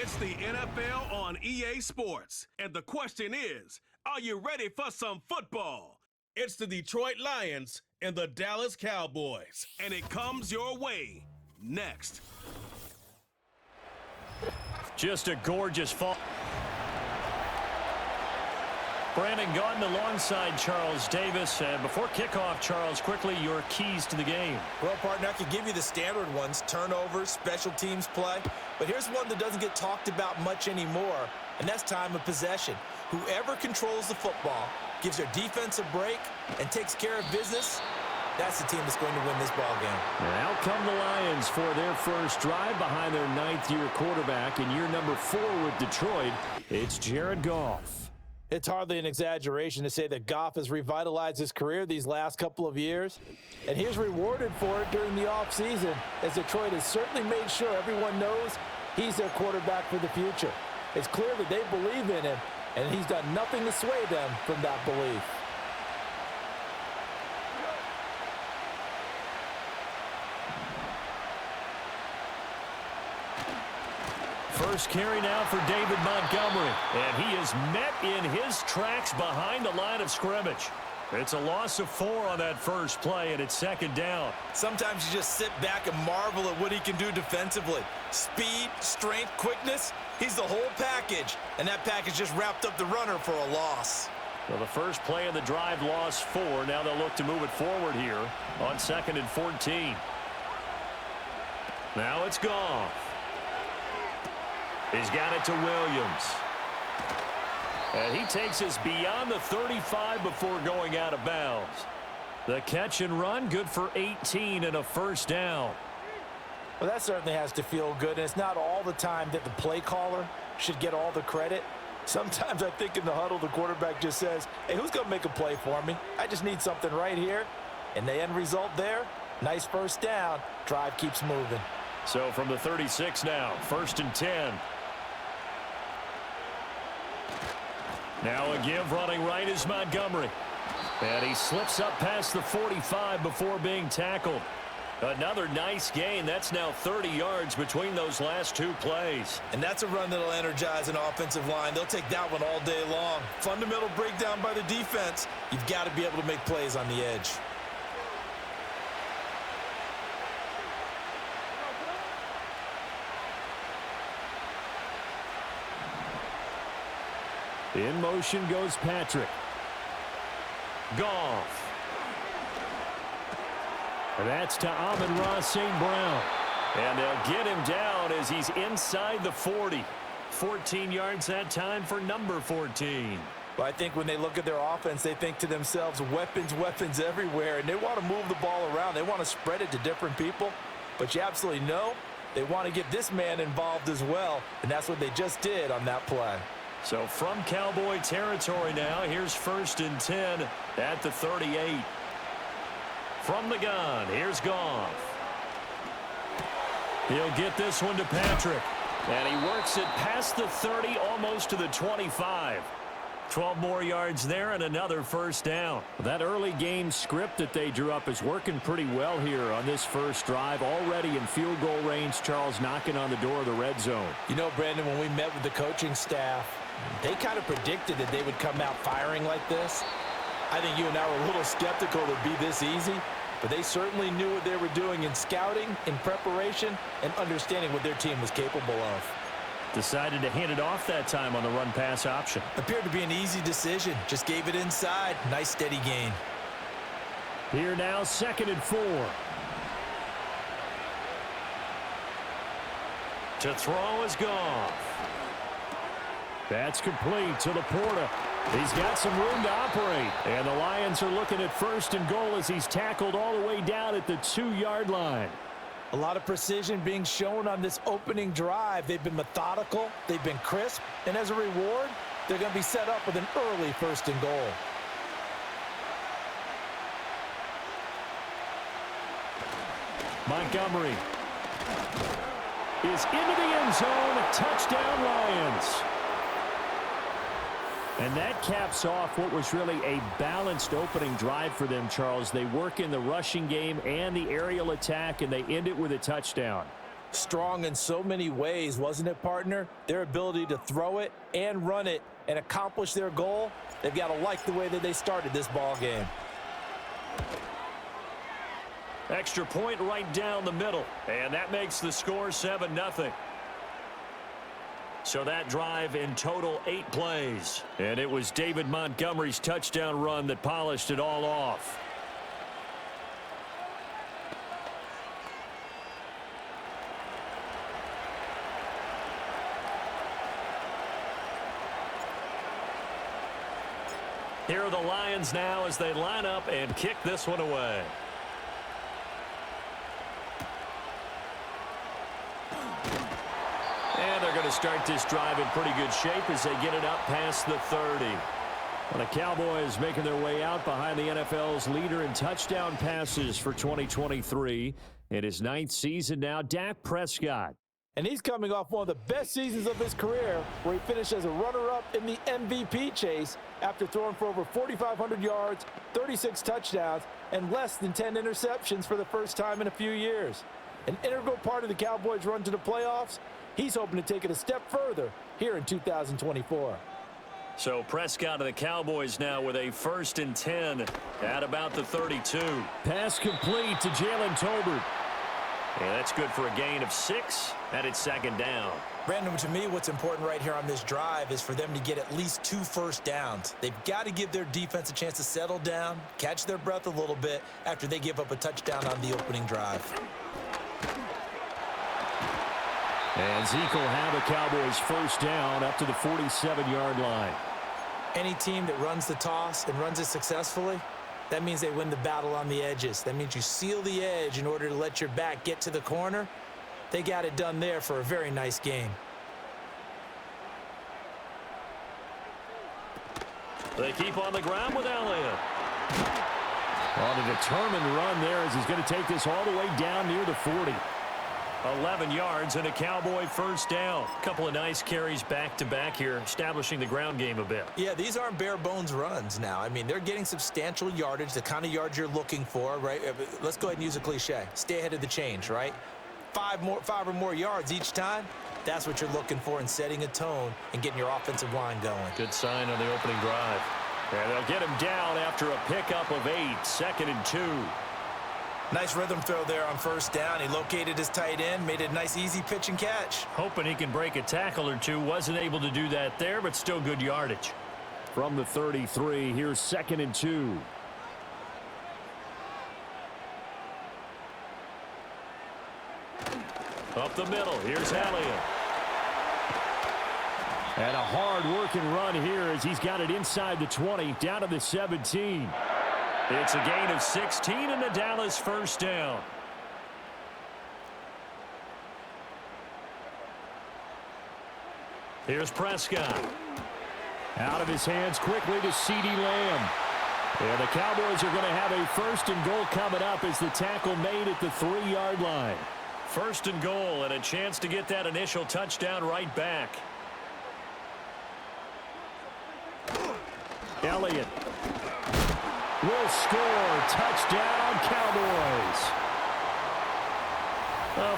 It's the NFL on EA Sports. And the question is, are you ready for some football? It's the Detroit Lions and the Dallas Cowboys. And it comes your way next. Just a gorgeous fall. Brandon Gaudin alongside Charles Davis. And before kickoff, Charles, quickly your keys to the game. Well, partner, I could give you the standard ones, turnovers, special teams play. But here's one that doesn't get talked about much anymore, and that's time of possession. Whoever controls the football, gives their defense a break, and takes care of business, that's the team that's going to win this ball game. And out come the Lions for their first drive behind their ninth-year quarterback in year number 4 with Detroit. It's Jared Goff. It's hardly an exaggeration to say that Goff has revitalized his career these last couple of years, and he's rewarded for it during the offseason, as Detroit has certainly made sure everyone knows he's their quarterback for the future. It's clear that they believe in him, and he's done nothing to sway them from that belief. First carry now for David Montgomery, and he is met in his tracks behind the line of scrimmage. It's a loss of 4 on that first play, and it's second down. Sometimes you just sit back and marvel at what he can do defensively. Speed, strength, quickness, he's the whole package, and that package just wrapped up the runner for a loss. Well, the first play of the drive lost 4. Now they'll look to move it forward here on 2nd and 14. Now it's Goff. He's got it to Williams. And he takes us beyond the 35 before going out of bounds. The catch and run, good for 18 and a first down. Well, that certainly has to feel good, and it's not all the time that the play caller should get all the credit. Sometimes I think in the huddle, the quarterback just says, hey, who's going to make a play for me? I just need something right here. And the end result there, nice first down. Drive keeps moving. So from the 36 now, 1st and 10. Now a give running right is Montgomery. And he slips up past the 45 before being tackled. Another nice gain. That's now 30 yards between those last 2 plays. And that's a run that'll energize an offensive line. They'll take that one all day long. Fundamental breakdown by the defense. You've got to be able to make plays on the edge. In motion goes Patrick. Goff. And that's to Amon-Ra St. Brown. And they'll get him down as he's inside the 40. 14 yards that time for number 14. Well, I think when they look at their offense, they think to themselves, weapons, weapons everywhere. And they want to move the ball around. They want to spread it to different people. But you absolutely know they want to get this man involved as well. And that's what they just did on that play. So from Cowboy territory now, here's 1st and 10 at the 38. From the gun, here's Goff. He'll get this one to Patrick. And he works it past the 30, almost to the 25. 12 more yards there and another first down. That early game script that they drew up is working pretty well here on this first drive. Already in field goal range, Charles knocking on the door of the red zone. You know, Brandon, when we met with the coaching staff, they kind of predicted that they would come out firing like this. I think you and I were a little skeptical it would be this easy, but they certainly knew what they were doing in scouting, in preparation, and understanding what their team was capable of. Decided to hand it off that time on the run-pass option. Appeared to be an easy decision. Just gave it inside. Nice steady gain. Here now, 2nd and 4. To throw is Goff. That's complete to Laporta. He's got some room to operate. And the Lions are looking at 1st and goal as he's tackled all the way down at the 2-yard line. A lot of precision being shown on this opening drive. They've been methodical. They've been crisp. And as a reward, they're going to be set up with an early 1st and goal. Montgomery is into the end zone. Touchdown, Lions. And that caps off what was really a balanced opening drive for them, Charles. They work in the rushing game and the aerial attack, and they end it with a touchdown. Strong in so many ways, wasn't it, partner? Their ability to throw it and run it and accomplish their goal, they've got to like the way that they started this ball game. Extra point right down the middle, and that makes the score 7-0. So that drive in total 8 plays, and it was David Montgomery's touchdown run that polished it all off. Here are the Lions now as they line up and kick this one away. And they're going to start this drive in pretty good shape as they get it up past the 30. Well, the Cowboys making their way out behind the NFL's leader in touchdown passes for 2023. In his 9th season now, Dak Prescott. And he's coming off one of the best seasons of his career, where he finished as a runner-up in the MVP chase after throwing for over 4,500 yards, 36 touchdowns, and less than 10 interceptions for the first time in a few years. An integral part of the Cowboys' run to the playoffs, he's hoping to take it a step further here in 2024. So Prescott of the Cowboys now with a 1st and 10 at about the 32. Pass complete to Jalen Tolbert. And that's good for a gain of 6, and it's 2nd down. Brandon, to me, what's important right here on this drive is for them to get at least 2 first downs. They've got to give their defense a chance to settle down, catch their breath a little bit after they give up a touchdown on the opening drive. And Zeke will have a Cowboys 1st down up to the 47-yard line. Any team that runs the toss and runs it successfully, that means they win the battle on the edges. That means you seal the edge in order to let your back get to the corner. They got it done there for a very nice game. They keep on the ground with Elliott. On a determined run there as he's going to take this all the way down near the 40. 11 yards and a Cowboy 1st down. A couple of nice carries back-to-back here, establishing the ground game a bit. Yeah, these aren't bare-bones runs now. I mean, they're getting substantial yardage, the kind of yards you're looking for, right? Let's go ahead and use a cliche. Stay ahead of the change, right? 5 or more yards each time. That's what you're looking for in setting a tone and getting your offensive line going. Good sign on the opening drive. And they'll get him down after a pickup of 8, 2nd and 2. Nice rhythm throw there on 1st down. He located his tight end, made it a nice easy pitch and catch. Hoping he can break a tackle or two. Wasn't able to do that there, but still good yardage. From the 33, here's 2nd and 2. Up the middle, here's Elliott. And a hard-working run here as he's got it inside the 20, down to the 17. It's a gain of 16 and the Dallas 1st down. Here's Prescott. Out of his hands quickly to CeeDee Lamb. And the Cowboys are going to have a 1st and goal coming up as the tackle made at the 3-yard line. 1st and goal and a chance to get that initial touchdown right back. Elliott will score. Touchdown, Cowboys.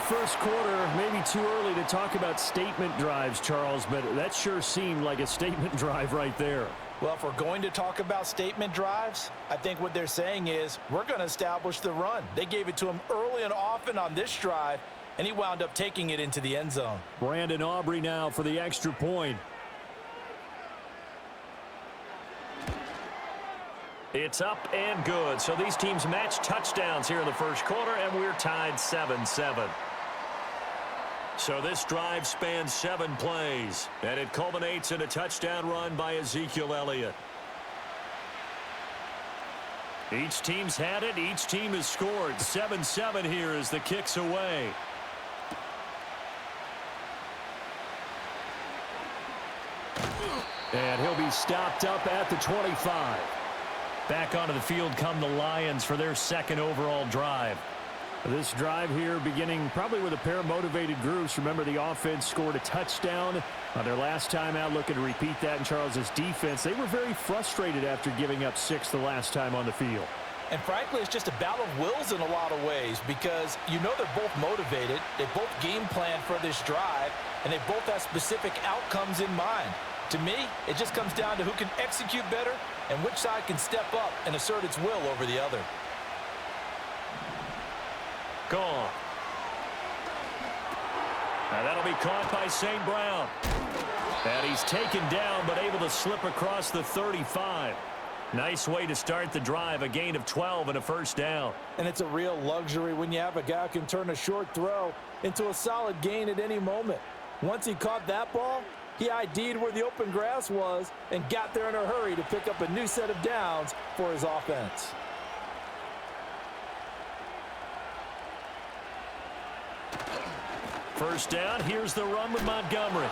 1st quarter, maybe too early to talk about statement drives, Charles, but that sure seemed like a statement drive right there. Well, if we're going to talk about statement drives, I think what they're saying is we're going to establish the run. They gave it to him early and often on this drive, and he wound up taking it into the end zone. Brandon Aubrey now for the extra point. It's up and good. So these teams match touchdowns here in the 1st quarter, and we're tied 7-7. So this drive spans 7 plays, and it culminates in a touchdown run by Ezekiel Elliott. Each team's had it. Each team has scored. 7-7 here as the kick's away. And he'll be stopped up at the 25. Back onto the field come the Lions for their 2nd overall drive. This drive here beginning probably with a pair of motivated groups. Remember, the offense scored a touchdown on their last time out. Looking to repeat that in Charles's defense. They were very frustrated after giving up 6 the last time on the field. And frankly, it's just a battle of wills in a lot of ways because you know they're both motivated, they both game plan for this drive, and they both have specific outcomes in mind. To me, it just comes down to who can execute better and which side can step up and assert its will over the other. Gone. And that'll be caught by St. Brown. And he's taken down but able to slip across the 35. Nice way to start the drive, a gain of 12 and a first down. And it's a real luxury when you have a guy who can turn a short throw into a solid gain at any moment. Once he caught that ball, he ID'd where the open grass was and got there in a hurry to pick up a new set of downs for his offense. First down, here's the run with Montgomery.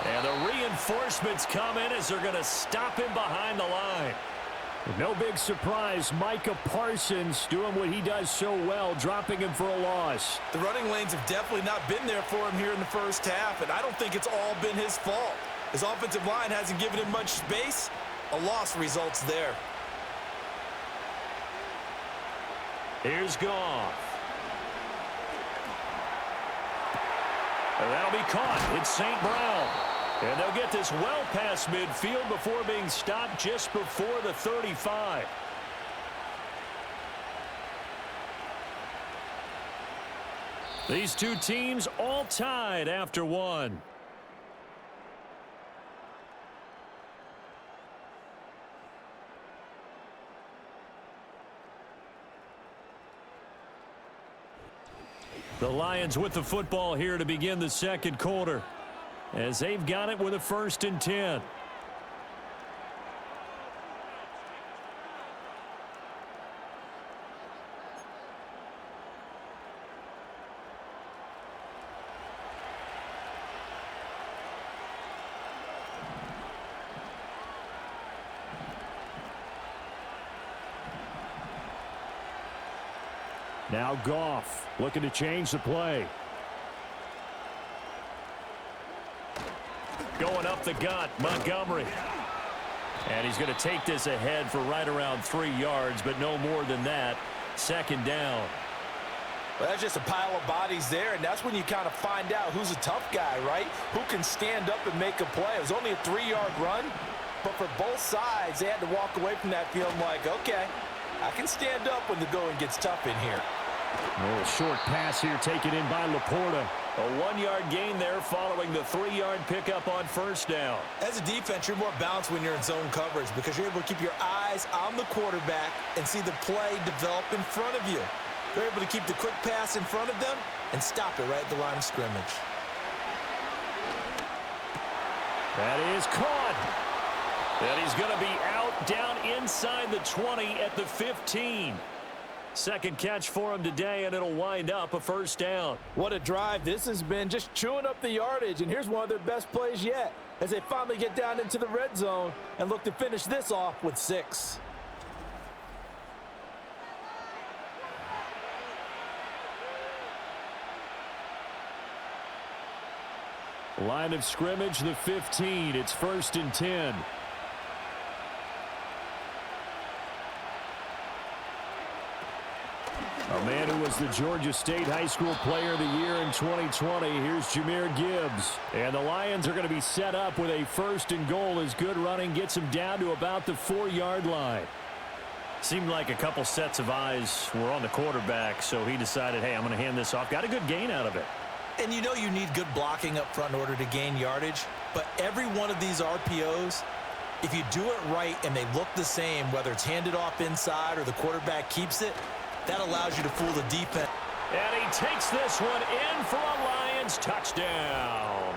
And the reinforcements come in as they're going to stop him behind the line. No big surprise, Micah Parsons doing what he does so well, dropping him for a loss. The running lanes have definitely not been there for him here in the first half, and I don't think it's all been his fault. His offensive line hasn't given him much space. A loss results there. Here's Goff. And that'll be caught. It's St. Brown. And they'll get this well past midfield before being stopped just before the 35. These two teams all tied after one. The Lions with the football here to begin the second quarter, as they've got it with a 1st and 10. Now Goff looking to change the play. Going up the gut, Montgomery. And he's going to take this ahead for right around 3 yards, but no more than that. Second down. Well, that's just a pile of bodies there, and that's when you kind of find out who's a tough guy, right? Who can stand up and make a play. It was only a 3-yard run, but for both sides, they had to walk away from that field like, okay, I can stand up when the going gets tough in here. A little short pass here taken in by Laporta. A 1-yard gain there following the 3-yard pickup on first down. As a defense, you're more balanced when you're in zone coverage because you're able to keep your eyes on the quarterback and see the play develop in front of you. They're able to keep the quick pass in front of them and stop it right at the line of scrimmage. That is caught. And he's going to be out down inside the 20 at the 15. Second catch for him today, and it'll wind up a first down. What a drive this has been, just chewing up the yardage, and here's one of their best plays yet as they finally get down into the red zone and look to finish this off with 6. Line of scrimmage, the 15. It's 1st and 10. A man who was the Georgia State High School Player of the Year in 2020. Here's Jahmyr Gibbs. And the Lions are going to be set up with a 1st and goal as good running gets them down to about the 4-yard line. Seemed like a couple sets of eyes were on the quarterback, so he decided, hey, I'm going to hand this off. Got a good gain out of it. And you know you need good blocking up front in order to gain yardage, but every one of these RPOs, if you do it right and they look the same, whether it's handed off inside or the quarterback keeps it, that allows you to fool the defense. And he takes this one in for a Lions touchdown.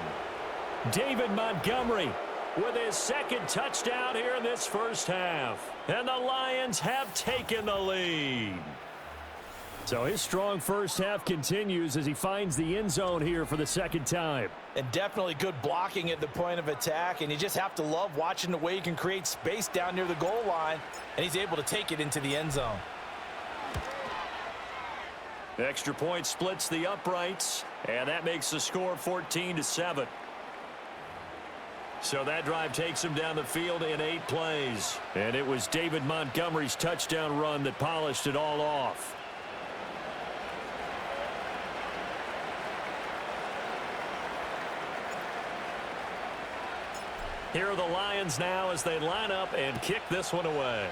David Montgomery with his second touchdown here in this first half. And the Lions have taken the lead. So his strong first half continues as he finds the end zone here for the second time. And definitely good blocking at the point of attack, and you just have to love watching the way he can create space down near the goal line, and he's able to take it into the end zone. Extra point splits the uprights, and that makes the score 14-7. So that drive takes him down the field in 8 plays. And it was David Montgomery's touchdown run that polished it all off. Here are the Lions now as they line up and kick this one away.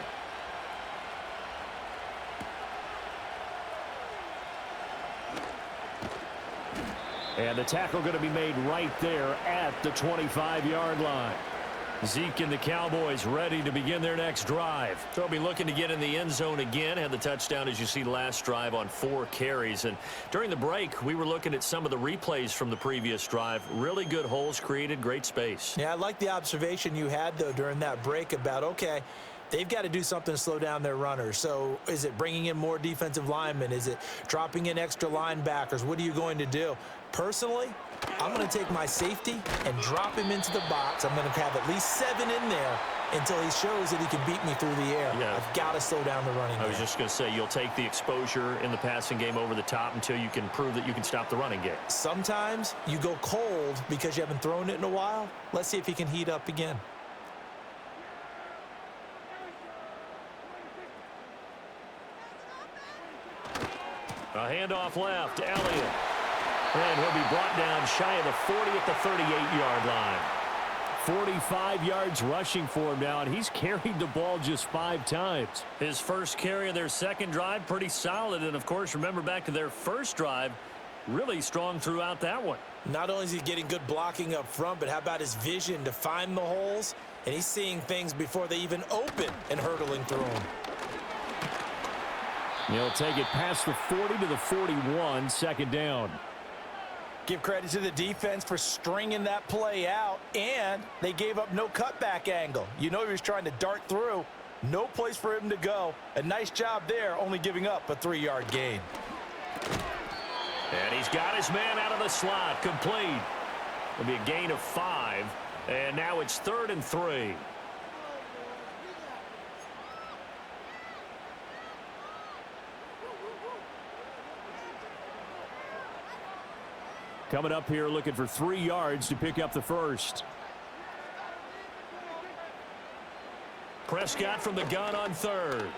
And the tackle going to be made right there at the 25-yard line. Zeke and the Cowboys ready to begin their next drive. They'll be looking to get in the end zone again. Had the touchdown, as you see, last drive on 4 carries. And during the break, we were looking at some of the replays from the previous drive. Really good holes created, great space. Yeah, I like the observation you had, though, during that break about, okay, they've got to do something to slow down their runners. So is it bringing in more defensive linemen? Is it dropping in extra linebackers? What are you going to do? Personally, I'm going to take my safety and drop him into the box. I'm going to have at least 7 in there until he shows that he can beat me through the air. Yeah. I've got to slow down the running game. I was just going to say, you'll take the exposure in the passing game over the top until you can prove that you can stop the running game. Sometimes you go cold because you haven't thrown it in a while. Let's see if he can heat up again. A handoff left, Elliott. And he'll be brought down shy of the 40 at the 38-yard line. 45 yards rushing for him now, and he's carried the ball just 5 times. His first carry of their second drive, pretty solid. And, of course, remember back to their first drive, really strong throughout that one. Not only is he getting good blocking up front, but how about his vision to find the holes? And he's seeing things before they even open and hurtling through them. He'll take it past the 40 to the 41, second down. Give credit to the defense for stringing that play out, and they gave up no cutback angle. You know he was trying to dart through. No place for him to go. A nice job there, only giving up a 3-yard gain. And he's got his man out of the slot, complete. It'll be a gain of 5, and now it's 3rd and 3. Coming up here looking for 3 yards to pick up the first. Prescott from the gun on 3rd.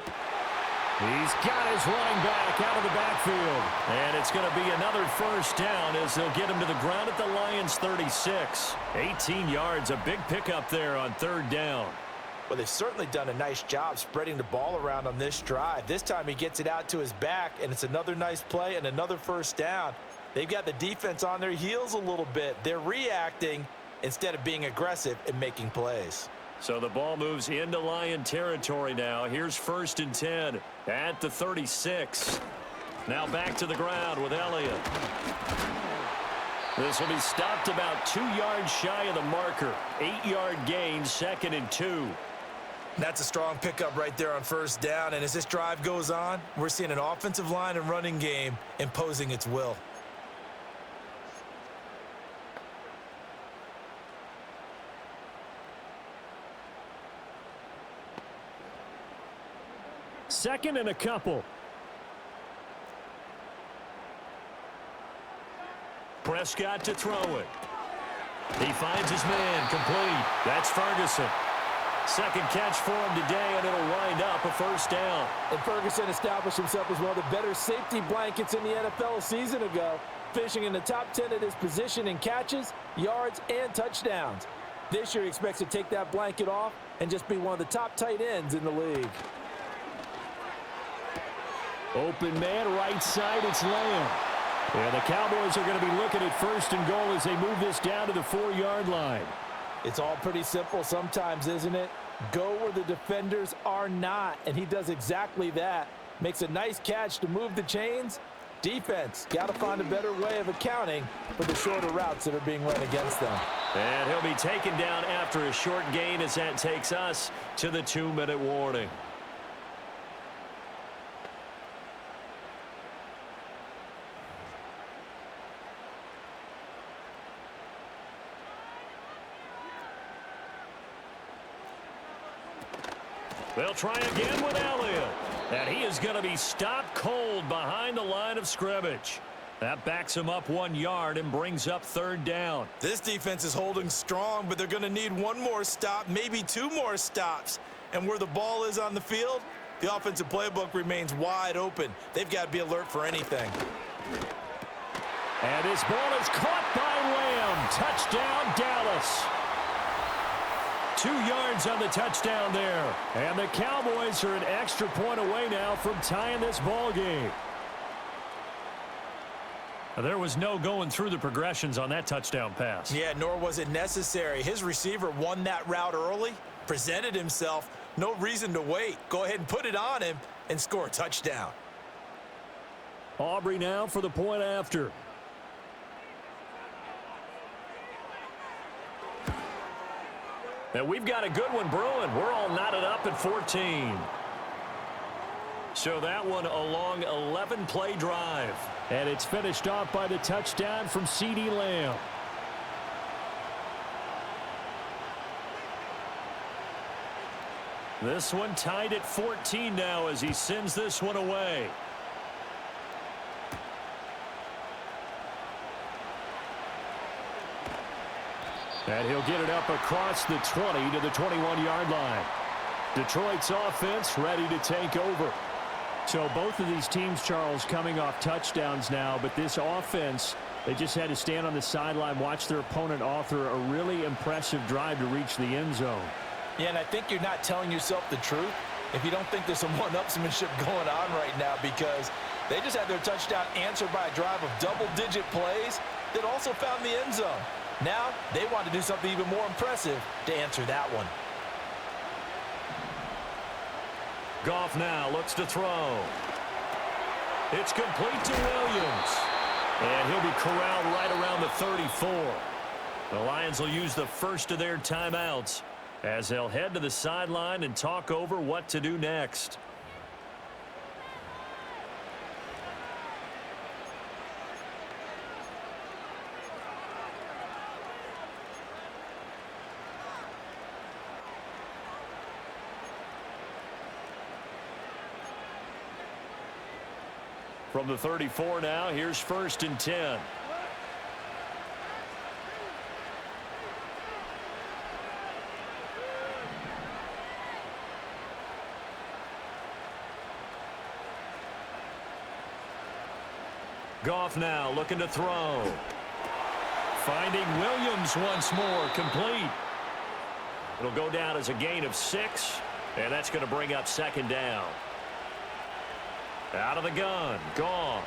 He's got his running back out of the backfield. And it's going to be another first down as they'll get him to the ground at the Lions' 36. 18 yards, a big pickup there on 3rd down. Well, they've certainly done a nice job spreading the ball around on this drive. This time he gets it out to his back, and it's another nice play and another first down. They've got the defense on their heels a little bit. They're reacting instead of being aggressive and making plays. So the ball moves into Lion territory now. Here's 1st and 10 at the 36. Now back to the ground with Elliott. This will be stopped about 2 yards shy of the marker. 8-yard gain, 2nd and 2. That's a strong pickup right there on 1st down. And as this drive goes on, we're seeing an offensive line and running game imposing its will. Second and a couple. Prescott to throw it. He finds his man, complete. That's Ferguson. Second catch for him today, and it'll wind up a first down. And Ferguson established himself as one of the better safety blankets in the NFL a season ago, finishing in the top 10 at his position in catches, yards, and touchdowns. This year he expects to take that blanket off and just be one of the top tight ends in the league. Open man, right side, it's Lamb. And the Cowboys are going to be looking at 1st and goal as they move this down to the 4-yard line. It's all pretty simple sometimes, isn't it? Go where the defenders are not, and he does exactly that. Makes a nice catch to move the chains. Defense, got to find a better way of accounting for the shorter routes that are being run against them. And he'll be taken down after a short gain as that takes us to the 2-minute warning. They'll try again with Elliott. And he is going to be stopped cold behind the line of scrimmage. That backs him up 1 yard and brings up 3rd down. This defense is holding strong, but they're going to need one more stop, maybe 2 more stops. And where the ball is on the field, the offensive playbook remains wide open. They've got to be alert for anything. And his ball is caught by Lamb. Touchdown, Dallas. 2 yards on the touchdown there. And the Cowboys are an extra point away now from tying this ball game. There was no going through the progressions on that touchdown pass. Yeah, nor was it necessary. His receiver won that route early, presented himself. No reason to wait. Go ahead and put it on him and score a touchdown. Aubrey now for the point after. And we've got a good one brewing. We're all knotted up at 14. So that one a long 11-play drive. And it's finished off by the touchdown from CeeDee Lamb. This one tied at 14 now as he sends this one away. And he'll get it up across the 20 to the 21-yard line. Detroit's offense ready to take over. So both of these teams, Charles, coming off touchdowns now, but this offense, they just had to stand on the sideline, watch their opponent author a really impressive drive to reach the end zone. Yeah, and I think you're not telling yourself the truth if you don't think there's some one-upsmanship going on right now, because they just had their touchdown answered by a drive of double-digit plays that also found the end zone. Now they want to do something even more impressive to answer that one. Goff now looks to throw. It's complete to Williams. And he'll be corralled right around the 34. The Lions will use the first of their timeouts as they'll head to the sideline and talk over what to do next. From the 34 now, here's 1st and 10. Goff now looking to throw. Finding Williams once more, complete. It'll go down as a gain of 6, and that's going to bring up 2nd down. Out of the gun, Goff.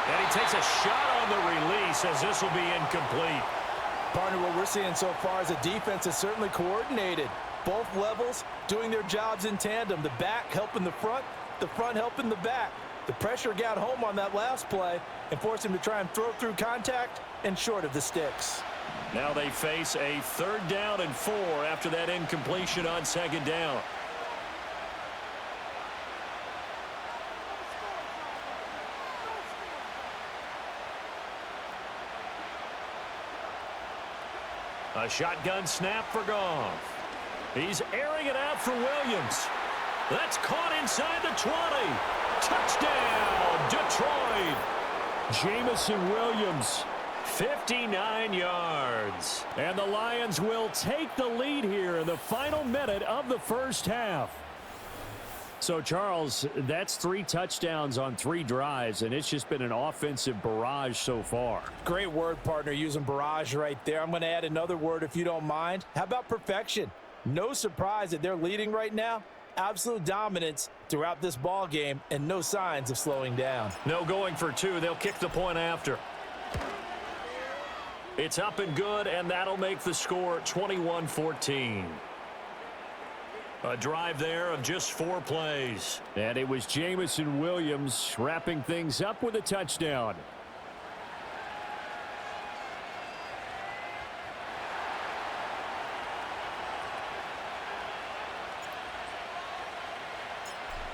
And he takes a shot on the release as this will be incomplete. Partner, what we're seeing so far is the defense is certainly coordinated. Both levels doing their jobs in tandem. The back helping the front helping the back. The pressure got home on that last play and forced him to try and throw through contact and short of the sticks. Now they face a 3rd down and 4 after that incompletion on 2nd down. A shotgun snap for Goff. He's airing it out for Williams. That's caught inside the 20. Touchdown, Detroit. Jamison Williams. 59 yards. And the Lions will take the lead here in the final minute of the first half. So, Charles, that's 3 touchdowns on 3 drives, and it's just been an offensive barrage so far. Great word, partner, using barrage right there. I'm going to add another word if you don't mind. How about perfection? No surprise that they're leading right now. Absolute dominance throughout this ball game and no signs of slowing down. No going for 2. They'll kick the point after. It's up and good, and that'll make the score 21-14. A drive there of just 4 plays. And it was Jamison Williams wrapping things up with a touchdown.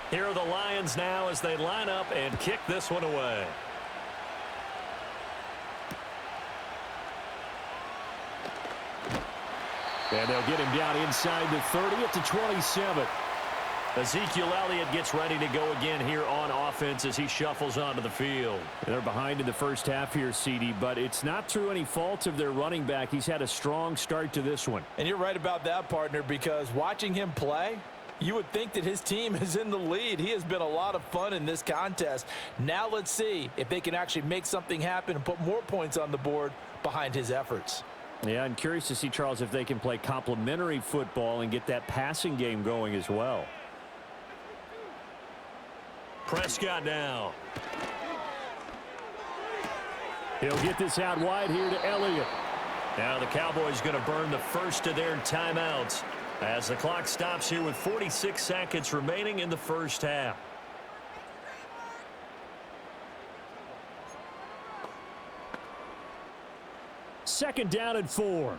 Here are the Lions now as they line up and kick this one away. And they'll get him down inside the 30 at the 27. Ezekiel Elliott gets ready to go again here on offense as he shuffles onto the field. They're behind in the first half here, CD, but it's not through any fault of their running back. He's had a strong start to this one. And you're right about that, partner, because watching him play, you would think that his team is in the lead. He has been a lot of fun in this contest. Now let's see if they can actually make something happen and put more points on the board behind his efforts. Yeah, I'm curious to see, Charles, if they can play complementary football and get that passing game going as well. Prescott now. He'll get this out wide here to Elliott. Now the Cowboys going to burn the first of their timeouts as the clock stops here with 46 seconds remaining in the first half. Second down and 4.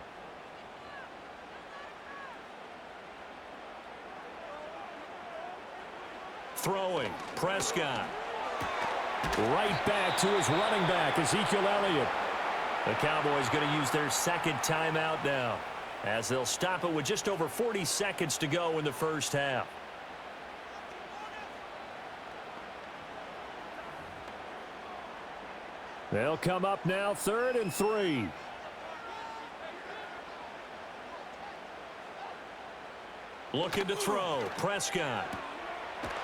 Throwing, Prescott. Right back to his running back, Ezekiel Elliott. The Cowboys going to use their second timeout now as they'll stop it with just over 40 seconds to go in the first half. They'll come up now, 3rd and 3. Looking to throw, Prescott.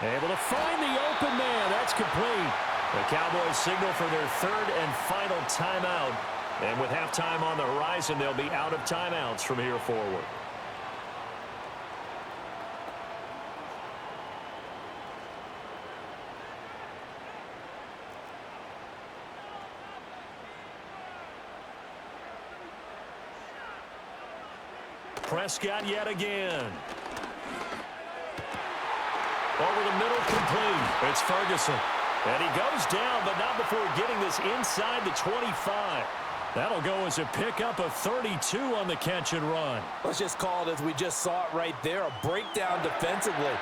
Able to find the open man. That's complete. The Cowboys signal for their third and final timeout. And with halftime on the horizon, they'll be out of timeouts from here forward. Prescott yet again. Over the middle, complete. It's Ferguson. And he goes down, but not before getting this inside the 25. That'll go as a pickup of 32 on the catch and run. Let's just call it as we just saw it right there, a breakdown defensively.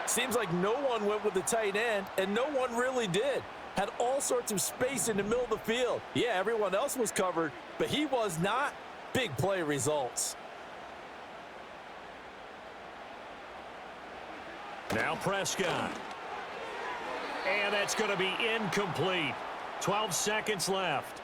Seems like no one went with the tight end, and no one really did. Had all sorts of space in the middle of the field. Yeah, everyone else was covered, but he was not. Big play results. Now Prescott. And that's going to be incomplete. 12 seconds left.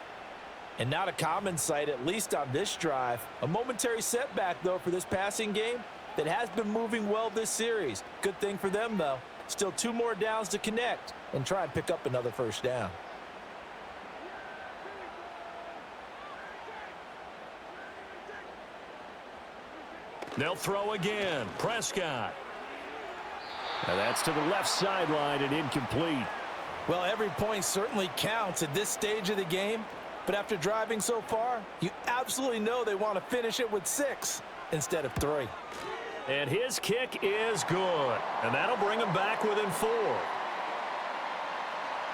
And not a common sight, at least on this drive. A momentary setback, though, for this passing game that has been moving well this series. Good thing for them, though. Still 2 more downs to connect and try and pick up another first down. They'll throw again. Prescott. Now that's to the left sideline and incomplete. Well, every point certainly counts at this stage of the game. But after driving so far, you absolutely know they want to finish it with 6 instead of 3. And his kick is good. And that'll bring him back within 4.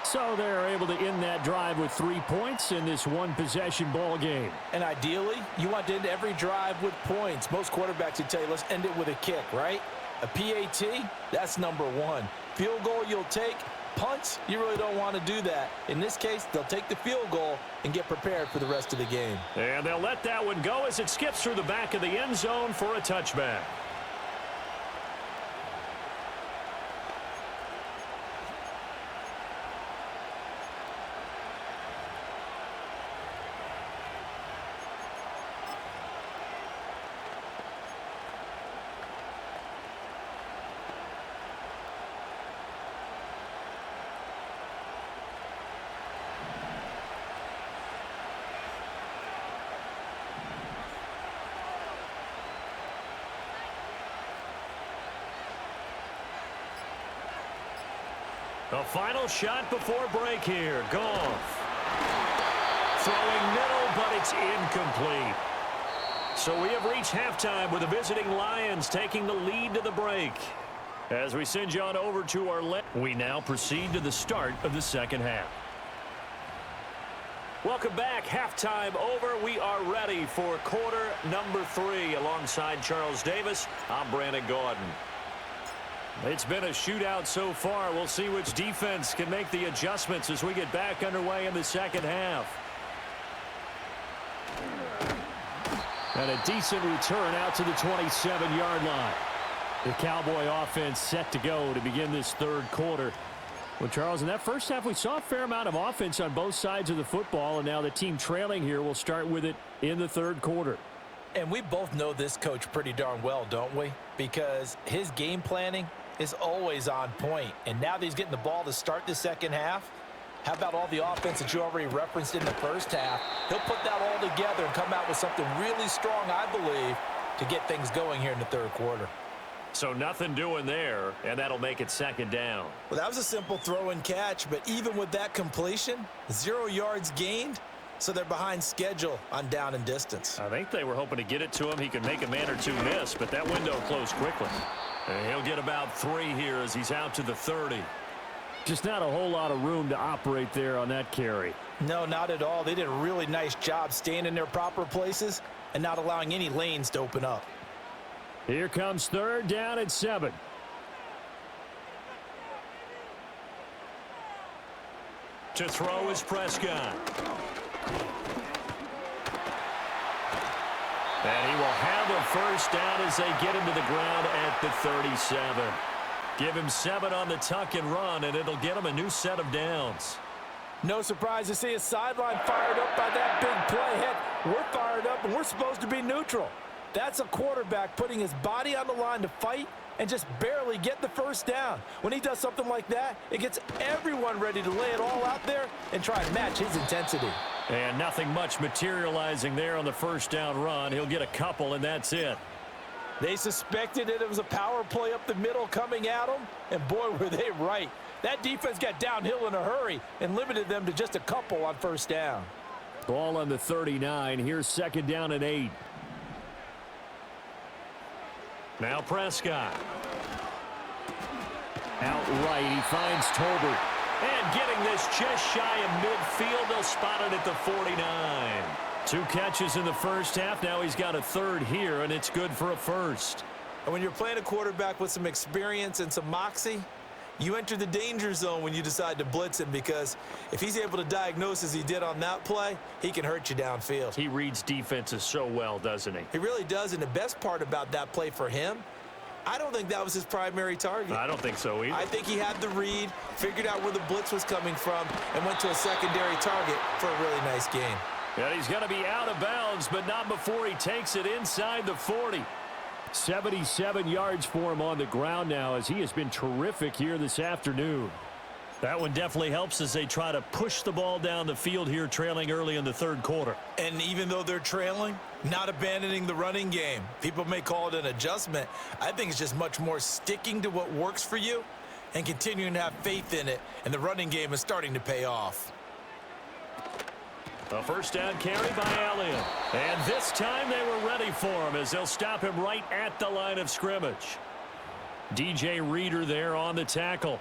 So they're able to end that drive with 3 points in this one-possession ball game. And ideally, you want to end every drive with points. Most quarterbacks would tell you, let's end it with a kick, right? A PAT, that's number 1. Field goal you'll take. Punts, you really don't want to do that. In this case, they'll take the field goal and get prepared for the rest of the game. And they'll let that one go as it skips through the back of the end zone for a touchback. The final shot before break here. Goff. Throwing middle, but it's incomplete. So we have reached halftime with the visiting Lions taking the lead to the break. As we send you on over to our left, we now proceed to the start of the second half. Welcome back. Halftime over. We are ready for quarter number 3. Alongside Charles Davis, I'm Brandon Gaudin. It's been a shootout so far. We'll see which defense can make the adjustments as we get back underway in the second half. And a decent return out to the 27-yard line. The Cowboy offense set to go to begin this third quarter. Well, Charles, in that first half, we saw a fair amount of offense on both sides of the football, and now the team trailing here will start with it in the third quarter. And we both know this coach pretty darn well, don't we? Because his game planning is always on point. And now that he's getting the ball to start the second half, how about all the offense that you already referenced in the first half? He'll put that all together and come out with something really strong, I believe, to get things going here in the third quarter. So nothing doing there, and that'll make it second down. Well, that was a simple throw and catch, but even with that completion, 0 yards gained, so they're behind schedule on down and distance. I think they were hoping to get it to him. He could make a man or two miss, but that window closed quickly. And he'll get about 3 here as he's out to the 30. Just not a whole lot of room to operate there on that carry. No, not at all. They did a really nice job staying in their proper places and not allowing any lanes to open up. Here comes third down and 7. To throw is Prescott. And he will have a first down as they get him to the ground at the 37. Give him 7 on the tuck and run, and it'll get him a new set of downs. No surprise to see a sideline fired up by that big play. Heck, we're fired up, and we're supposed to be neutral. That's a quarterback putting his body on the line to fight and just barely get the first down. When he does something like that, it gets everyone ready to lay it all out there and try and match his intensity. And nothing much materializing there on the first down run. He'll get a couple, and that's it. They suspected it was a power play up the middle coming at them, and boy, were they right. That defense got downhill in a hurry and limited them to just a couple on first down. Ball on the 39. Here's second down and 8. Now Prescott. Outright, he finds Tolbert. And getting this just shy of midfield, they'll spot it at the 49. 2 catches in the first half. Now he's got a third here, and it's good for a first. And when you're playing a quarterback with some experience and some moxie, you enter the danger zone when you decide to blitz him, because if he's able to diagnose as he did on that play, he can hurt you downfield. He reads defenses so well, doesn't he? He really does, and the best part about that play for him, I don't think that was his primary target. I don't think so either. I think he had the read, figured out where the blitz was coming from, and went to a secondary target for a really nice gain. And he's going to be out of bounds, but not before he takes it inside the 40. 77 yards for him on the ground now, as he has been terrific here this afternoon. That one definitely helps as they try to push the ball down the field here, trailing early in the third quarter. And even though they're trailing, not abandoning the running game. People may call it an adjustment. I think it's just much more sticking to what works for you and continuing to have faith in it, and the running game is starting to pay off. A first down carry by Elliott. And this time they were ready for him as they'll stop him right at the line of scrimmage. DJ Reader there on the tackle.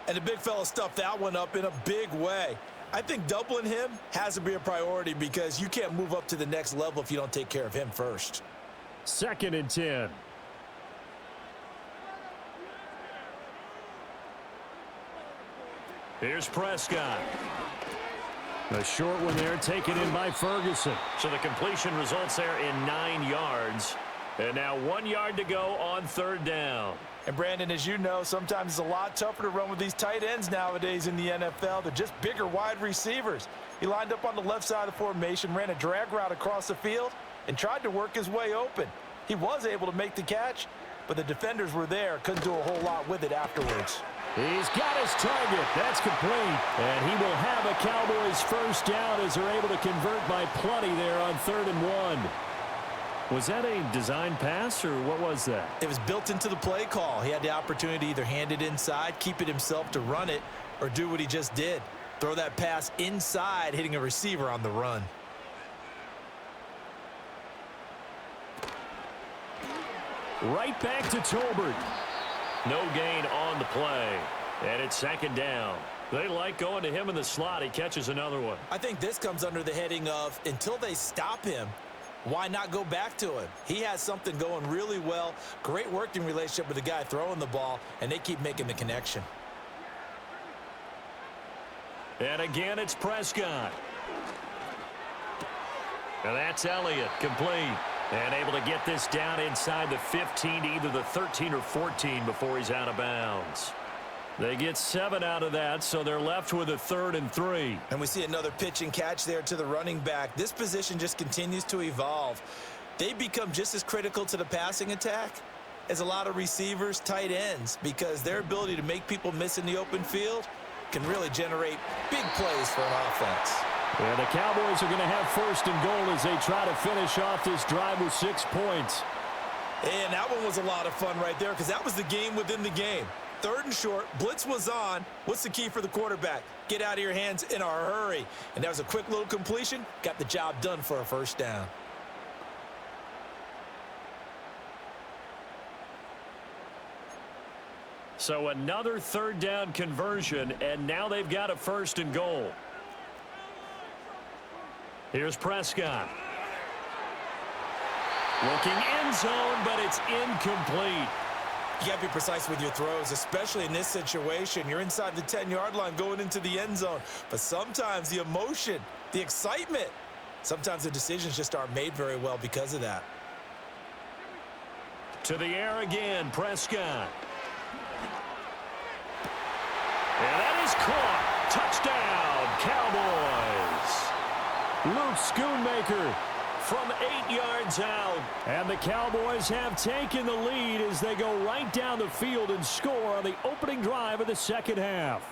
And the big fella stuffed that one up in a big way. I think doubling him has to be a priority, because you can't move up to the next level if you don't take care of him first. Second and 10. Here's Prescott. A short one there, taken in by Ferguson. So the completion results there in 9 yards. And now 1 yard to go on third down. And Brandon, as you know, sometimes it's a lot tougher to run with these tight ends nowadays in the NFL. They're just bigger wide receivers. He lined up on the left side of the formation, ran a drag route across the field, and tried to work his way open. He was able to make the catch, but the defenders were there, couldn't do a whole lot with it afterwards. He's got his target. That's complete. And he will have a Cowboys first down as they're able to convert by plenty there on 3rd and 1. Was that a design pass, or what was that? It was built into the play call. He had the opportunity to either hand it inside, keep it himself to run it, or do what he just did. Throw that pass inside, hitting a receiver on the run. Right back to Tolbert. No gain on the play. And it's second down. They like going to him in the slot. He catches another one. I think this comes under the heading of, until they stop him, why not go back to him? He has something going really well. Great working relationship with the guy throwing the ball, and they keep making the connection. And again, it's Prescott. And that's Elliott, complete. And able to get this down inside the 15 to either the 13 or 14 before he's out of bounds. They get 7 out of that, so they're left with a 3rd and 3. And we see another pitch and catch there to the running back. This position just continues to evolve. They become just as critical to the passing attack as a lot of receivers, tight ends, because their ability to make people miss in the open field can really generate big plays for an offense. And the Cowboys are going to have 1st and goal as they try to finish off this drive with 6 points. And that one was a lot of fun right there because that was the game within the game. 3rd and short, blitz was on. What's the key for the quarterback? Get out of your hands in a hurry. And that was a quick little completion. Got the job done for a 1st down. So another 3rd down conversion, and now they've got a 1st and goal. Here's Prescott. Looking end zone, but it's incomplete. You got to be precise with your throws, especially in this situation. You're inside the 10-yard line going into the end zone. But sometimes the emotion, the excitement, sometimes the decisions just aren't made very well because of that. To the air again, Prescott. And that is caught. Touchdown, Cowboys. Luke Schoonmaker from 8 yards out. And the Cowboys have taken the lead as they go right down the field and score on the opening drive of the 2nd half.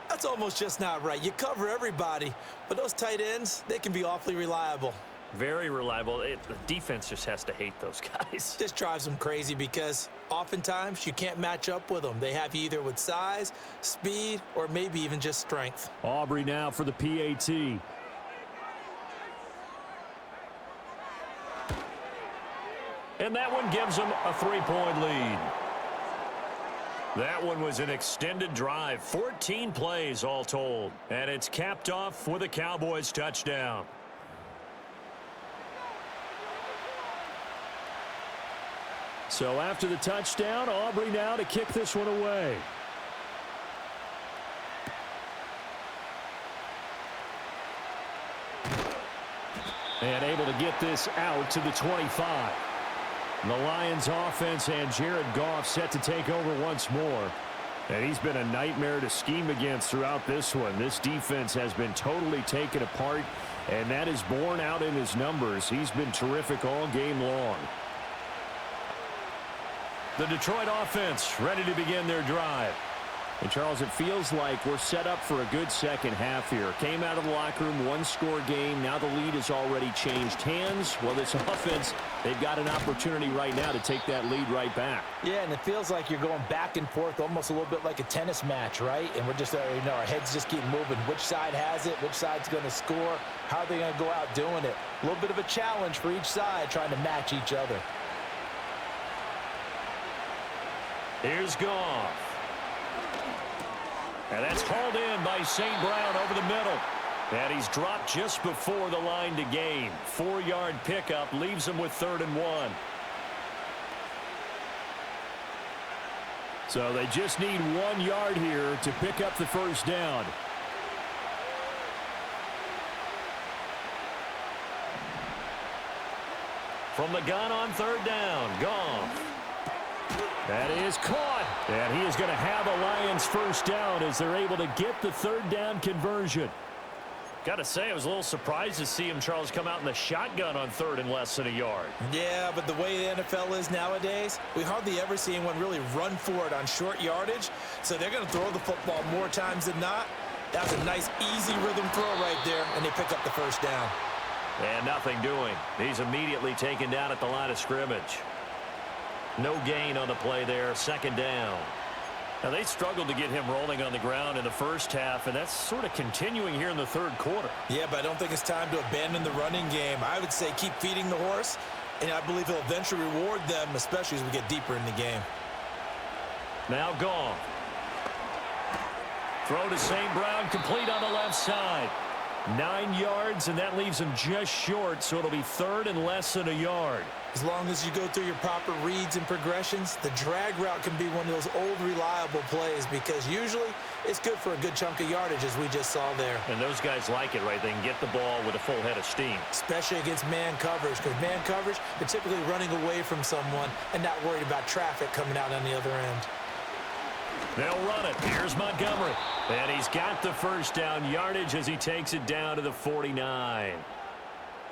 That's almost just not right. You cover everybody, but those tight ends, they can be awfully reliable. Very reliable. The defense just has to hate those guys. This drives them crazy because oftentimes you can't match up with them. They have you either with size, speed, or maybe even just strength. Aubrey now for the PAT. And that one gives them a 3-point lead. That one was an extended drive, 14 plays all told. And it's capped off with a Cowboys touchdown. So after the touchdown, Aubrey now to kick this one away. And able to get this out to the 25. The Lions offense and Jared Goff set to take over once more. And he's been a nightmare to scheme against throughout this one. This defense has been totally taken apart, and that is borne out in his numbers. He's been terrific all game long. The Detroit offense ready to begin their drive. And, Charles, it feels like we're set up for a good second half here. Came out of the locker room, one-score game. Now the lead has already changed hands. Well, this offense, they've got an opportunity right now to take that lead right back. Yeah, and it feels like you're going back and forth almost a little bit like a tennis match, right? And we're just, our heads just keep moving. Which side has it? Which side's going to score? How are they going to go out doing it? A little bit of a challenge for each side trying to match each other. Here's Goff. And that's hauled in by St. Brown over the middle. And he's dropped just before the line to gain. 4-yard pickup leaves him with 3rd and 1. So they just need 1 yard here to pick up the 1st down. From the gun on 3rd down, Goff. That is caught. And he is going to have a Lions 1st down as they're able to get the 3rd down conversion. Got to say, I was a little surprised to see him, Charles, come out in the shotgun on 3rd and less than a yard. Yeah, but the way the NFL is nowadays, we hardly ever see anyone really run for it on short yardage. So they're going to throw the football more times than not. That was a nice, easy rhythm throw right there, and they pick up the 1st down. And nothing doing. He's immediately taken down at the line of scrimmage. No gain on the play there, 2nd down. Now, they struggled to get him rolling on the ground in the 1st half, and that's sort of continuing here in the 3rd quarter. Yeah, but I don't think it's time to abandon the running game. I would say keep feeding the horse, and I believe he'll eventually reward them, especially as we get deeper in the game. Now Goff. Throw to St. Brown, complete on the left side. 9 yards, and that leaves him just short, so it'll be 3rd and less than a yard. As long as you go through your proper reads and progressions, the drag route can be one of those old reliable plays because usually it's good for a good chunk of yardage, as we just saw there. And those guys like it, right? They can get the ball with a full head of steam. Especially against man coverage, because man coverage, they're typically running away from someone and not worried about traffic coming out on the other end. They'll run it. Here's Montgomery. And he's got the first down yardage as he takes it down to the 49.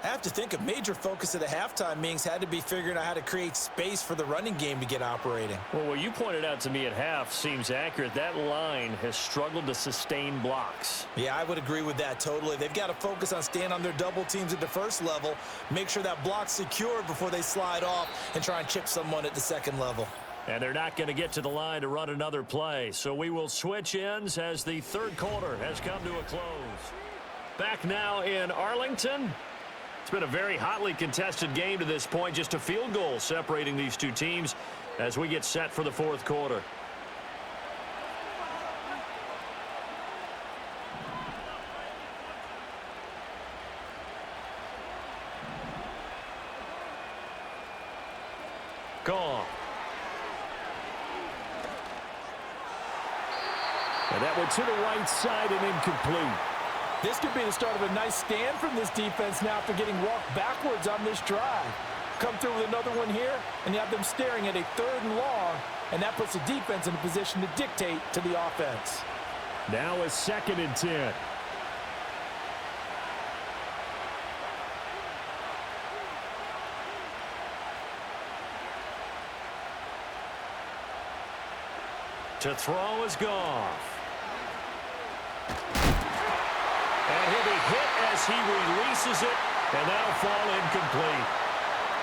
I have to think a major focus of the halftime meetings had to be figuring out how to create space for the running game to get operating. Well, what you pointed out to me at half seems accurate. That line has struggled to sustain blocks. Yeah, I would agree with that totally. They've got to focus on staying on their double teams at the first level, make sure that block's secure before they slide off and try and chip someone at the second level. And they're not going to get to the line to run another play. So we will switch ends as the third quarter has come to a close. Back now in Arlington. It's been a very hotly contested game to this point. Just a field goal separating these two teams as we get set for the fourth quarter. Gone. And that went to the right side and incomplete. This could be the start of a nice stand from this defense now after getting walked backwards on this drive. Come through with another one here, and you have them staring at a 3rd and long, and that puts the defense in a position to dictate to the offense. Now a 2nd and 10. To throw is Goff. And he'll be hit as he releases it, and that'll fall incomplete.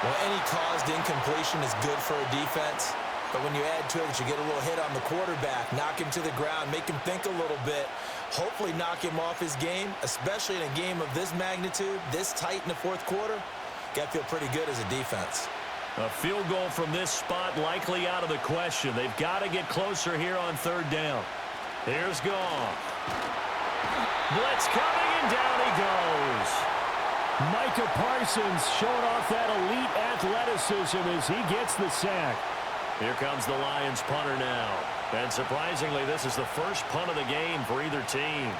Well, any caused incompletion is good for a defense, but when you add to it that you get a little hit on the quarterback, knock him to the ground, make him think a little bit, hopefully knock him off his game, especially in a game of this magnitude, this tight in the fourth quarter, got to feel pretty good as a defense. A field goal from this spot likely out of the question. They've got to get closer here on 3rd down. Here's Goff. Blitz coming, and down he goes. Micah Parsons showing off that elite athleticism as he gets the sack. Here comes the Lions punter now. And surprisingly, this is the first punt of the game for either team.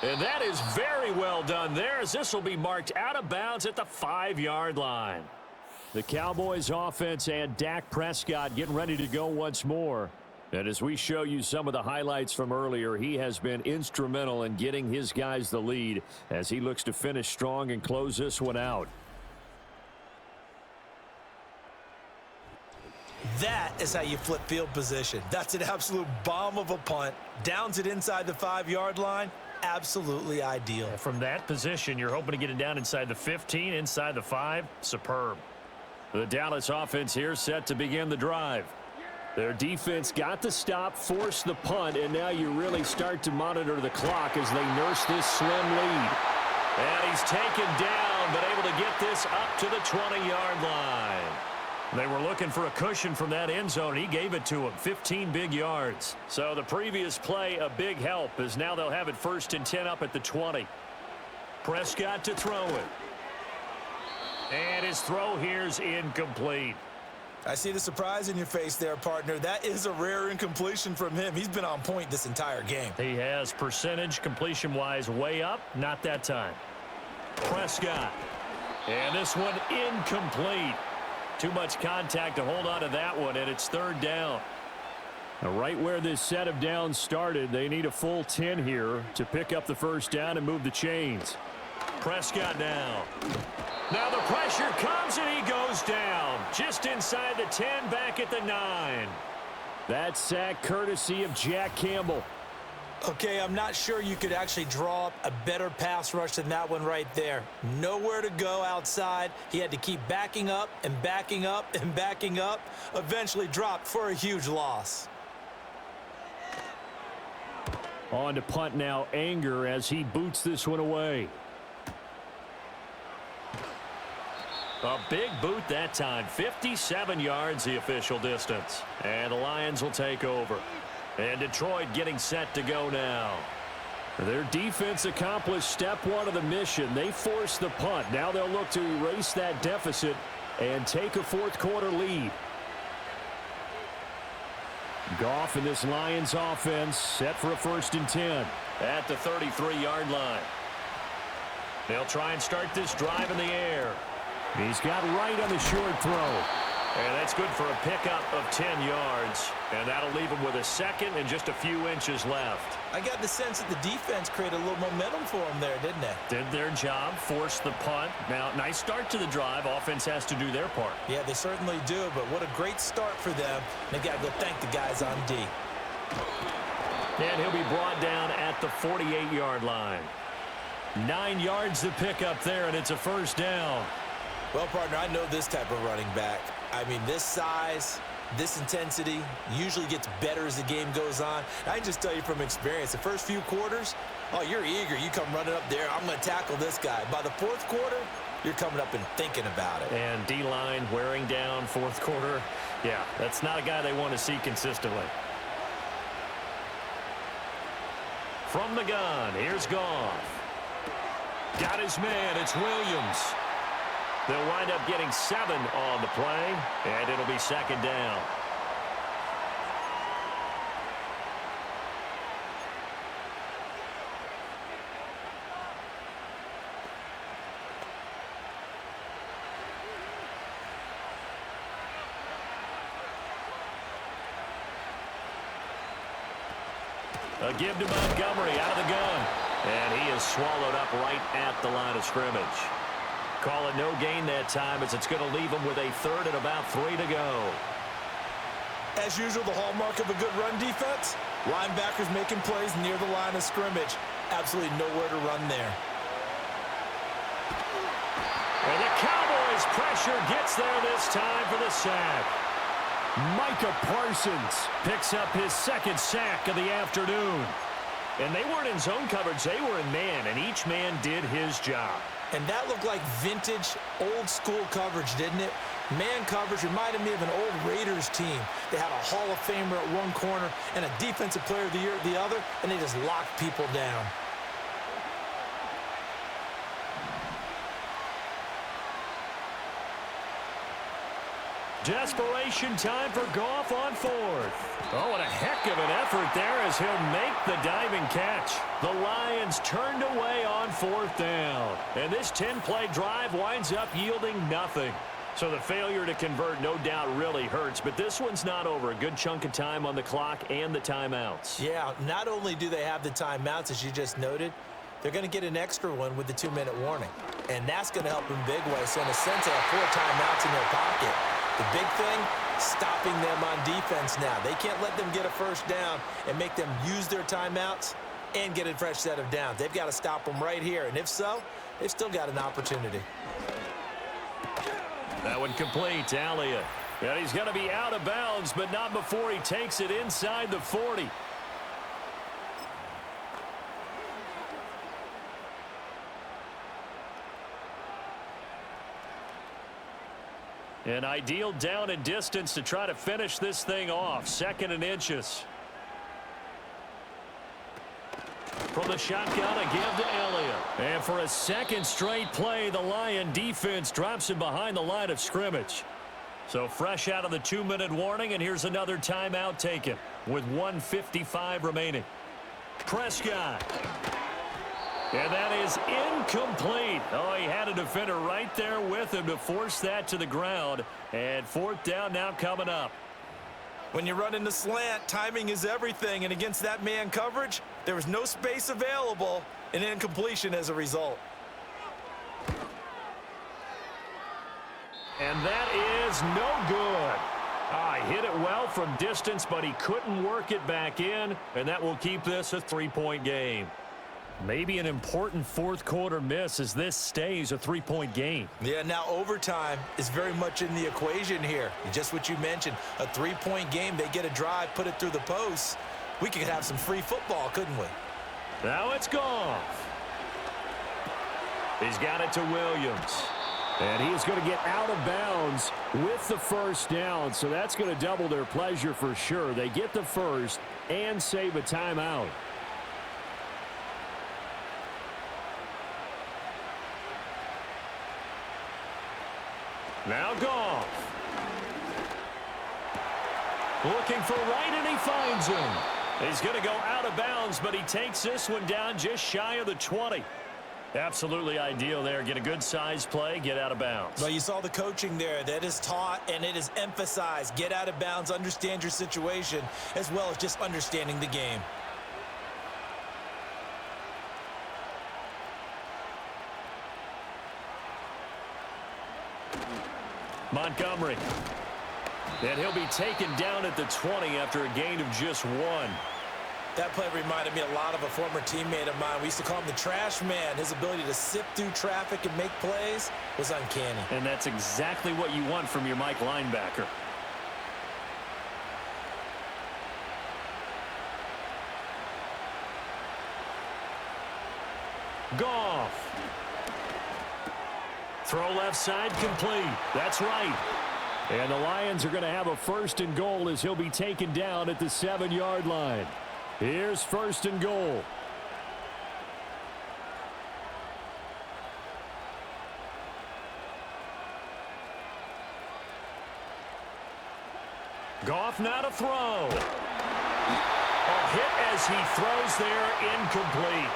And that is very well done there, as this will be marked out of bounds at the 5-yard line. The Cowboys offense and Dak Prescott getting ready to go once more. And as we show you some of the highlights from earlier, he has been instrumental in getting his guys the lead as he looks to finish strong and close this one out. That is how you flip field position. That's an absolute bomb of a punt. Downs it inside the 5-yard line. Absolutely ideal. From that position, you're hoping to get it down inside the 15, inside the 5. Superb. The Dallas offense here set to begin the drive. Their defense got the stop, forced the punt, and now you really start to monitor the clock as they nurse this slim lead. And he's taken down, but able to get this up to the 20-yard line. They were looking for a cushion from that end zone, and he gave it to him. 15 big yards. So the previous play, a big help, as now they'll have it 1st and 10 up at the 20. Prescott to throw it. And his throw here's incomplete. I see the surprise in your face there, partner. That is a rare incompletion from him. He's been on point this entire game. He has percentage completion-wise way up. Not that time. Prescott. And this one incomplete. Too much contact to hold on to that one, and it's 3rd down. Now, right where this set of downs started, they need a full 10 here to pick up the 1st down and move the chains. Prescott now. Now the pressure comes, and he goes down. Just inside the 10, back at the 9. That sack courtesy of Jack Campbell. Okay, I'm not sure you could actually draw up a better pass rush than that one right there. Nowhere to go outside. He had to keep backing up and backing up and backing up. Eventually dropped for a huge loss. On to punt now, Anger, as he boots this one away. A big boot that time. 57 yards the official distance. And the Lions will take over. And Detroit getting set to go now. Their defense accomplished step one of the mission. They forced the punt. Now they'll look to erase that deficit and take a fourth quarter lead. Goff in this Lions offense set for a 1st and 10. At the 33-yard line. They'll try and start this drive in the air. He's got right on the short throw. And that's good for a pickup of 10 yards. And that'll leave him with a second and just a few inches left. I got the sense that the defense created a little momentum for them there, didn't they? Did their job, forced the punt. Now, nice start to the drive. Offense has to do their part. Yeah, they certainly do, but what a great start for them. They got to go thank the guys on D. And he'll be brought down at the 48-yard line. 9 yards to pick up there, and it's a 1st down. Well, partner, I know this type of running back. I mean, this size, this intensity usually gets better as the game goes on. I can just tell you from experience, the first few quarters, oh, you're eager. You come running up there, I'm going to tackle this guy. By the 4th quarter, you're coming up and thinking about it. And D-line wearing down 4th quarter. Yeah, that's not a guy they want to see consistently. From the gun, here's Goff. Got his man, it's Williams. They'll wind up getting 7 on the play, and it'll be 2nd down. A give to Montgomery out of the gun. And he is swallowed up right at the line of scrimmage. Call it no gain that time as it's going to leave him with a 3rd and about 3 to go. As usual, the hallmark of a good run defense, linebackers making plays near the line of scrimmage. Absolutely nowhere to run there. And the Cowboys pressure gets there this time for the sack. Micah Parsons picks up his 2nd sack of the afternoon. And they weren't in zone coverage, they were in man, and each man did his job. And that looked like vintage, old-school coverage, didn't it? Man coverage reminded me of an old Raiders team. They had a Hall of Famer at one corner and a Defensive Player of the Year at the other, and they just locked people down. Desperation time for Goff on 4th. Oh, what a heck of an effort there as he'll make the diving catch. The Lions turned away on 4th down. And this 10-play drive winds up yielding nothing. So the failure to convert no doubt really hurts, but this one's not over. A good chunk of time on the clock and the timeouts. Yeah, not only do they have the timeouts, as you just noted, they're going to get an extra one with the 2-minute warning. And that's going to help in big ways. So in a sense, they have 4 timeouts in their pocket. The big thing, stopping them on defense now. They can't let them get a 1st down and make them use their timeouts and get a fresh set of downs. They've got to stop them right here. And if so, they've still got an opportunity. That one complete to Elliott. And he's going to be out of bounds, but not before he takes it inside the 40. An ideal down and distance to try to finish this thing off. 2nd and inches. From the shotgun, a give to Elliott. And for a 2nd straight play, the Lion defense drops him behind the line of scrimmage. So fresh out of the 2-minute warning, and here's another timeout taken with 1:55 remaining. Prescott. And that is incomplete. Oh, he had a defender right there with him to force that to the ground. And 4th down now coming up. When you run in the slant, timing is everything. And against that man coverage, there was no space available, and incompletion as a result. And that is no good. He hit it well from distance, but he couldn't work it back in. And that will keep this a 3-point game. Maybe an important 4th quarter miss as this stays a 3-point game. Yeah, now overtime is very much in the equation here. Just what you mentioned, a 3-point game. They get a drive, put it through the posts. We could have some free football, couldn't we? Now it's Goff. He's got it to Williams. And he's going to get out of bounds with the 1st down. So that's going to double their pleasure for sure. They get the 1st and save a timeout. Now Goff. Looking for right, and he finds him. He's going to go out of bounds, but he takes this one down just shy of the 20. Absolutely ideal there. Get a good size play, get out of bounds. Well, you saw the coaching there. That is taught and it is emphasized. Get out of bounds, understand your situation, as well as just understanding the game. Montgomery. And he'll be taken down at the 20 after a gain of just 1. That play reminded me a lot of a former teammate of mine. We used to call him the trash man. His ability to sift through traffic and make plays was uncanny. And that's exactly what you want from your Mike linebacker. Goff. Throw left side complete. That's right. And the Lions are going to have a 1st and goal as he'll be taken down at the 7-yard line. Here's 1st and goal. Goff now to throw. A hit as he throws there, incomplete.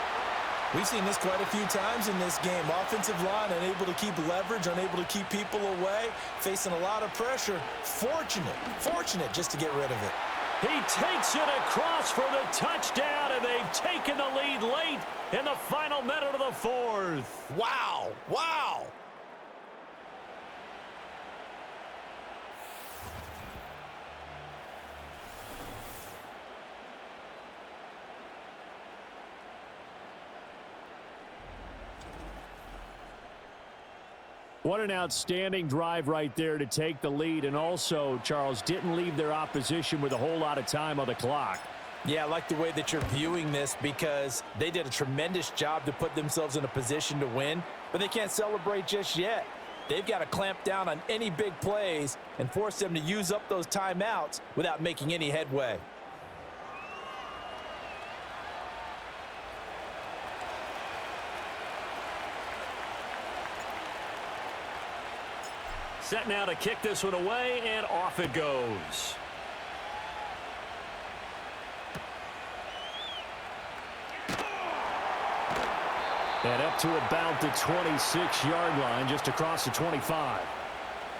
We've seen this quite a few times in this game. Offensive line unable to keep leverage, unable to keep people away, facing a lot of pressure. Fortunate just to get rid of it. He takes it across for the touchdown, and they've taken the lead late in the final minute of the 4th. Wow. What an outstanding drive right there to take the lead, and also, Charles, didn't leave their opposition with a whole lot of time on the clock. Yeah, I like the way that you're viewing this because they did a tremendous job to put themselves in a position to win, but they can't celebrate just yet. They've got to clamp down on any big plays and force them to use up those timeouts without making any headway. Set now to kick this one away, and off it goes. And up to about the 26-yard line, just across the 25.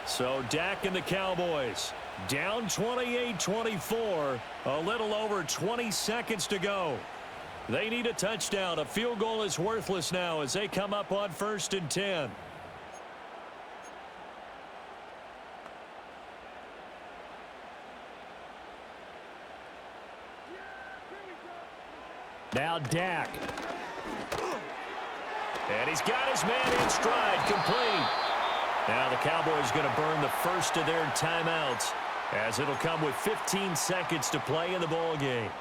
So Dak and the Cowboys down 28-24, a little over 20 seconds to go. They need a touchdown. A field goal is worthless now as they come up on 1st and 10. Now Dak. And he's got his man in stride, complete. Now the Cowboys going to burn the first of their timeouts as it'll come with 15 seconds to play in the ball game.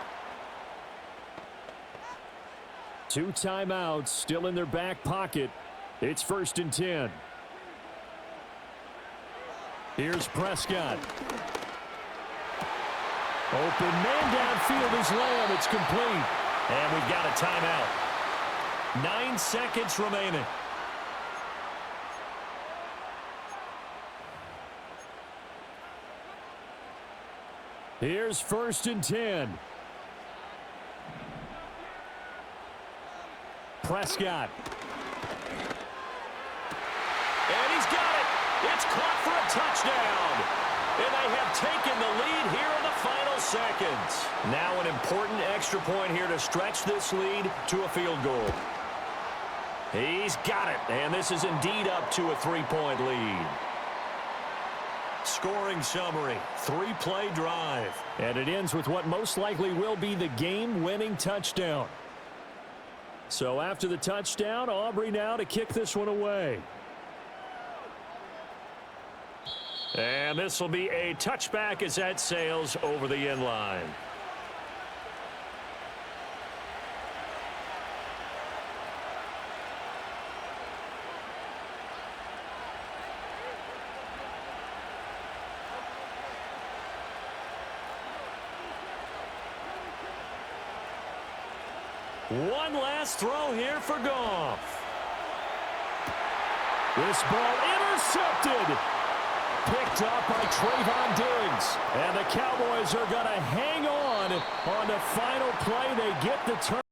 2 timeouts still in their back pocket. It's 1st and 10. Here's Prescott. Open man downfield is Lamb. It's complete. And we've got a timeout. 9 seconds remaining. Here's 1st and 10. Prescott. And he's got it. It's caught for a touchdown. And they have taken the lead here in the final seconds. Now an important extra point here to stretch this lead to a field goal. He's got it. And this is indeed up to a 3-point lead. Scoring summary, 3-play drive. And it ends with what most likely will be the game-winning touchdown. So after the touchdown, Aubrey now to kick this one away. And this will be a touchback as that sails over the end line. One last throw here for Goff. This ball intercepted. picked up by Trayvon Diggs. And the Cowboys are going to hang on the final play. They get the turn.